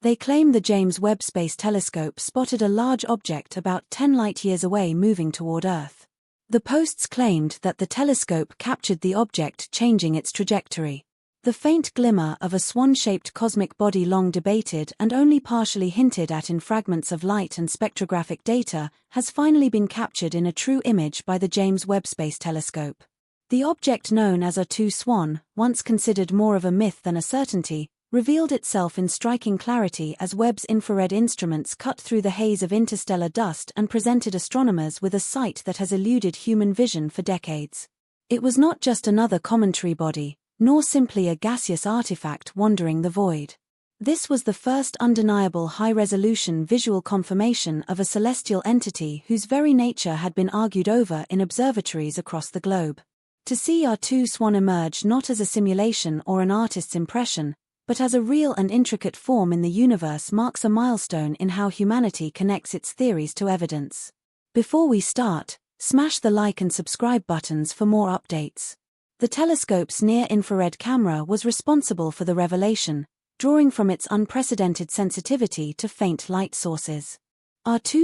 They claim the James Webb Space Telescope spotted a large object about 10 light-years away moving toward Earth. The posts claimed that the telescope captured the object changing its trajectory. The faint glimmer of a swan-shaped cosmic body, long debated and only partially hinted at in fragments of light and spectrographic data, has finally been captured in a true image by the James Webb Space Telescope. The object, known as Swan, once considered more of a myth than a certainty, revealed itself in striking clarity as Webb's infrared instruments cut through the haze of interstellar dust and presented astronomers with a sight that has eluded human vision for decades. It was not just another cometary body, nor simply a gaseous artifact wandering the void. This was the first undeniable high-resolution visual confirmation of a celestial entity whose very nature had been argued over in observatories across the globe. To see Swan emerge not as a simulation or an artist's impression, but as a real and intricate form in the universe marks a milestone in how humanity connects its theories to evidence. Before we start, smash the like and subscribe buttons for more updates. The telescope's near-infrared camera was responsible for the revelation, drawing from its unprecedented sensitivity to faint light sources.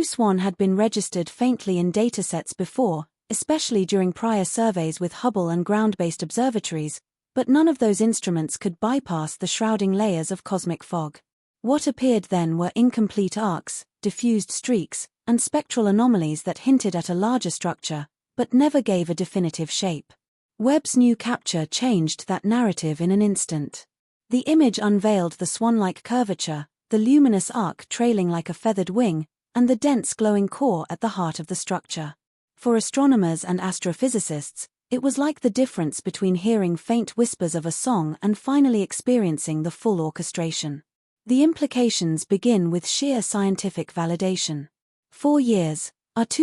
Swan had been registered faintly in datasets before, especially during prior surveys with Hubble and ground-based observatories, but none of those instruments could bypass the shrouding layers of cosmic fog. What appeared then were incomplete arcs, diffused streaks, and spectral anomalies that hinted at a larger structure, but never gave a definitive shape. Webb's new capture changed that narrative in an instant. The image unveiled the swan-like curvature, the luminous arc trailing like a feathered wing, and the dense glowing core at the heart of the structure. For astronomers and astrophysicists, it was like the difference between hearing faint whispers of a song and finally experiencing the full orchestration. The implications begin with sheer scientific validation. For years,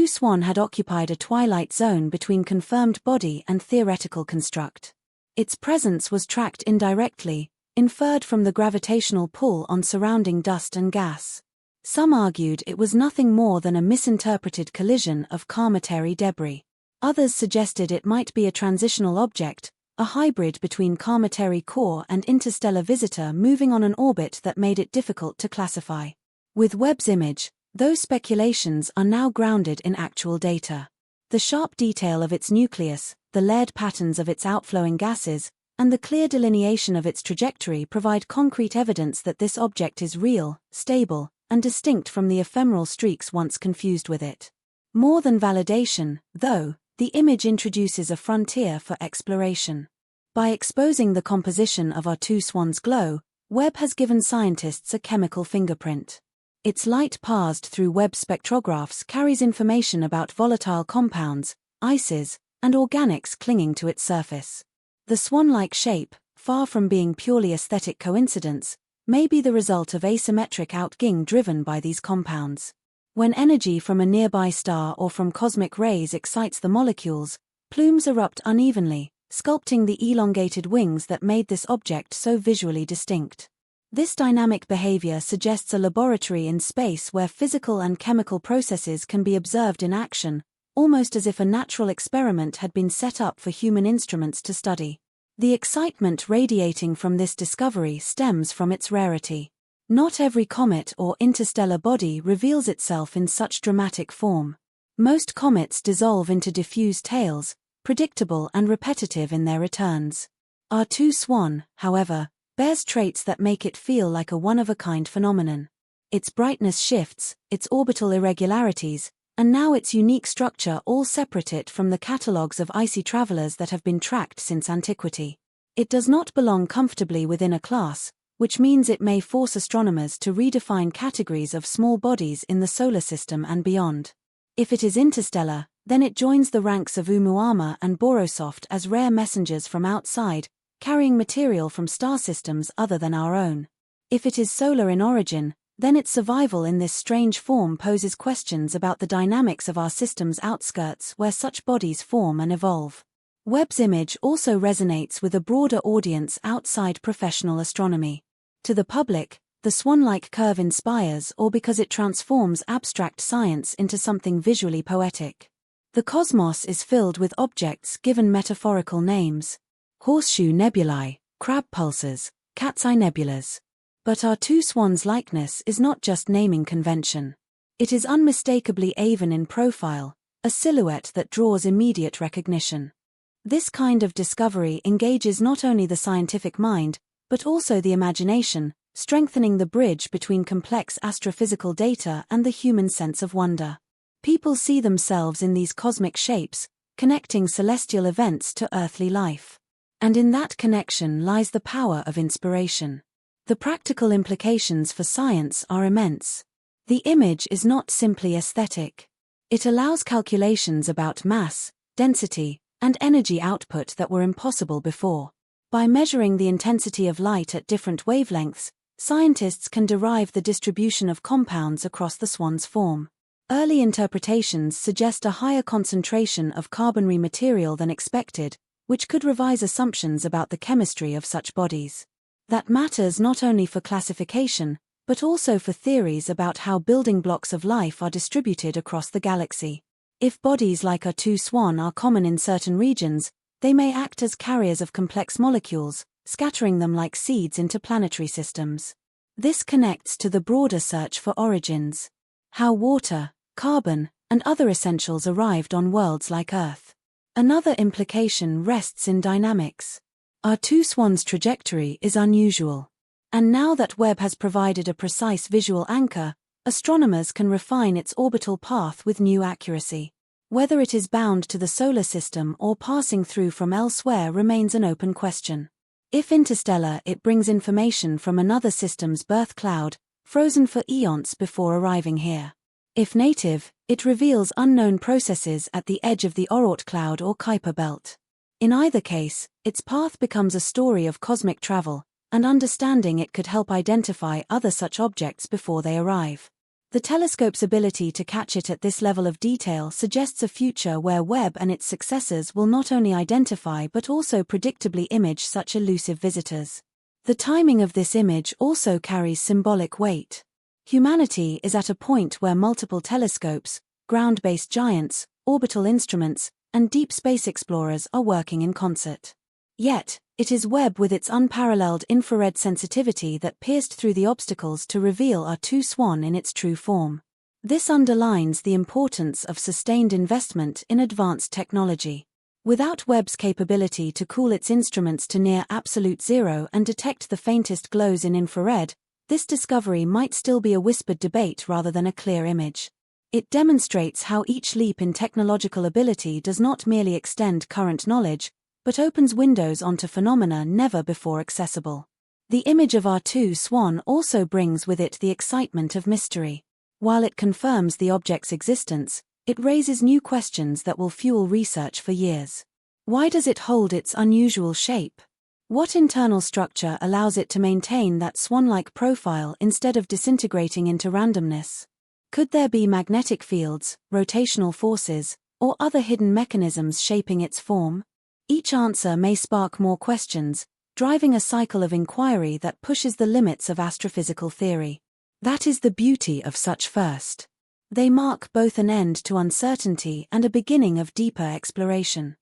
Swan had occupied a twilight zone between confirmed body and theoretical construct. Its presence was tracked indirectly, inferred from the gravitational pull on surrounding dust and gas. Some argued it was nothing more than a misinterpreted collision of cometary debris. Others suggested it might be a transitional object, a hybrid between cometary core and interstellar visitor moving on an orbit that made it difficult to classify. With Webb's image, those speculations are now grounded in actual data. The sharp detail of its nucleus, the layered patterns of its outflowing gases, and the clear delineation of its trajectory provide concrete evidence that this object is real, stable, and distinct from the ephemeral streaks once confused with it. More than validation, though, the image introduces a frontier for exploration. By exposing the composition of Swan's glow, Webb has given scientists a chemical fingerprint. Its light parsed through Webb spectrographs carries information about volatile compounds, ices, and organics clinging to its surface. The swan-like shape, far from being purely aesthetic coincidence, may be the result of asymmetric outging driven by these compounds. When energy from a nearby star or from cosmic rays excites the molecules, plumes erupt unevenly, sculpting the elongated wings that made this object so visually distinct. This dynamic behavior suggests a laboratory in space where physical and chemical processes can be observed in action, almost as if a natural experiment had been set up for human instruments to study. The excitement radiating from this discovery stems from its rarity. Not every comet or interstellar body reveals itself in such dramatic form. Most comets dissolve into diffuse tails, predictable and repetitive in their returns. Swan, however, bears traits that make it feel like a one-of-a-kind phenomenon. Its brightness shifts, its orbital irregularities, and now its unique structure all separate it from the catalogues of icy travelers that have been tracked since antiquity. It does not belong comfortably within a class, which means it may force astronomers to redefine categories of small bodies in the solar system and beyond. If it is interstellar, then it joins the ranks of Oumuamua and Bohrsoft as rare messengers from outside, carrying material from star systems other than our own. If it is solar in origin, then its survival in this strange form poses questions about the dynamics of our system's outskirts where such bodies form and evolve. Webb's image also resonates with a broader audience outside professional astronomy. To the public, the swan-like curve inspires or because it transforms abstract science into something visually poetic. The cosmos is filled with objects given metaphorical names. Horseshoe nebulae, crab pulsars, cat's eye nebulas. But our two swans' likeness is not just naming convention. It is unmistakably avian in profile, a silhouette that draws immediate recognition. This kind of discovery engages not only the scientific mind, but also the imagination, strengthening the bridge between complex astrophysical data and the human sense of wonder. People see themselves in these cosmic shapes, connecting celestial events to earthly life. And in that connection lies the power of inspiration. The practical implications for science are immense. The image is not simply aesthetic. It allows calculations about mass, density, and energy output that were impossible before. By measuring the intensity of light at different wavelengths, scientists can derive the distribution of compounds across the swan's form. Early interpretations suggest a higher concentration of carbonary material than expected, which could revise assumptions about the chemistry of such bodies. That matters not only for classification, but also for theories about how building blocks of life are distributed across the galaxy. If bodies like our two swan are common in certain regions, they may act as carriers of complex molecules, scattering them like seeds into planetary systems. This connects to the broader search for origins. How water, carbon, and other essentials arrived on worlds like Earth. Another implication rests in dynamics. Our two swans' trajectory is unusual. And now that Webb has provided a precise visual anchor, astronomers can refine its orbital path with new accuracy. Whether it is bound to the solar system or passing through from elsewhere remains an open question. If interstellar, it brings information from another system's birth cloud, frozen for eons before arriving here. If native, it reveals unknown processes at the edge of the Oort cloud or Kuiper belt. In either case, its path becomes a story of cosmic travel, and understanding it could help identify other such objects before they arrive. The telescope's ability to catch it at this level of detail suggests a future where Webb and its successors will not only identify but also predictably image such elusive visitors. The timing of this image also carries symbolic weight. Humanity is at a point where multiple telescopes, ground-based giants, orbital instruments, and deep space explorers are working in concert. Yet, it is Webb with its unparalleled infrared sensitivity that pierced through the obstacles to reveal our two swan in its true form. This underlines the importance of sustained investment in advanced technology. Without Webb's capability to cool its instruments to near absolute zero and detect the faintest glows in infrared, this discovery might still be a whispered debate rather than a clear image. It demonstrates how each leap in technological ability does not merely extend current knowledge, but opens windows onto phenomena never before accessible. The image of our two swan also brings with it the excitement of mystery. While it confirms the object's existence, it raises new questions that will fuel research for years. Why does it hold its unusual shape? What internal structure allows it to maintain that swan-like profile instead of disintegrating into randomness? Could there be magnetic fields, rotational forces, or other hidden mechanisms shaping its form? Each answer may spark more questions, driving a cycle of inquiry that pushes the limits of astrophysical theory. That is the beauty of such first. They mark both an end to uncertainty and a beginning of deeper exploration.